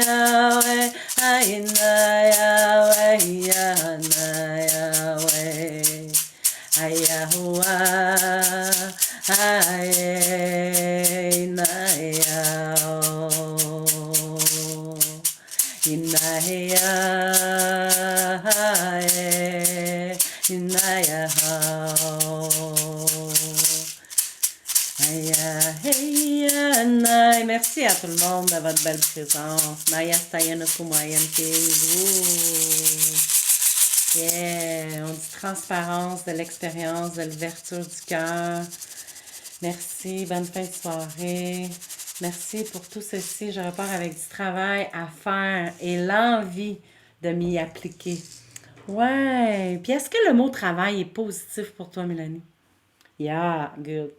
yawe, ayina yawe, yana yawe. Ayahua, ayina yao. Inaya, inaya. Merci à tout le monde de votre belle présence. Naya Stayanaku Mayante. Yeah, on dit transparence de l'expérience, de l'ouverture du cœur. Merci, bonne fin de soirée. Merci pour tout ceci. Je repars avec du travail à faire et l'envie de m'y appliquer. Ouais, puis est-ce que le mot travail est positif pour toi, Mélanie? Yeah, good.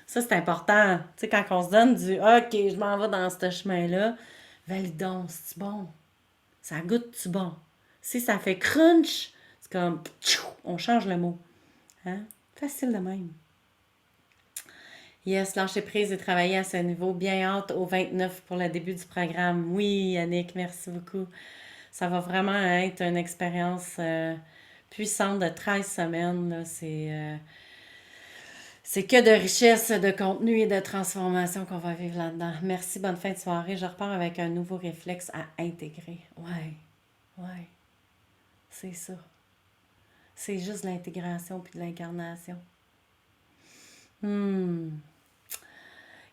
Ça, c'est important. Tu sais, quand on se donne du OK, je m'en vais dans ce chemin-là, validons, c'est bon. Ça goûte-tu bon? Si ça fait crunch, c'est comme on change le mot. Hein? Facile de même. Yes, lâcher prise et travailler à ce niveau. Bien hâte au 29 pour le début du programme. Oui, Yannick, merci beaucoup. Ça va vraiment être une expérience puissante de 13 semaines. Là. C'est que de richesse, de contenu et de transformation qu'on va vivre là-dedans. Merci, bonne fin de soirée. Je repars avec un nouveau réflexe à intégrer. Ouais, c'est ça. C'est juste de l'intégration puis de l'incarnation.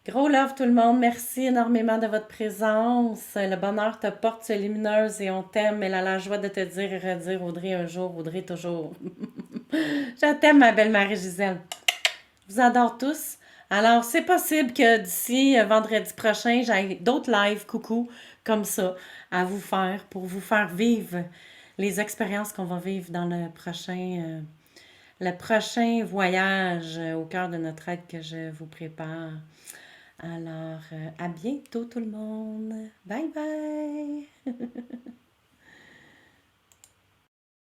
Gros love tout le monde. Merci énormément de votre présence. Le bonheur te porte, c'est lumineuse et on t'aime. Elle a la joie de te dire et redire Audrey un jour, Audrey toujours. Je t'aime, ma belle Marie-Gisèle. Je vous adore tous. Alors, c'est possible que d'ici vendredi prochain, j'aille d'autres lives, coucou, comme ça, à vous faire, pour vous faire vivre les expériences qu'on va vivre dans le prochain voyage au cœur de notre être que je vous prépare. Alors, à bientôt tout le monde. Bye bye!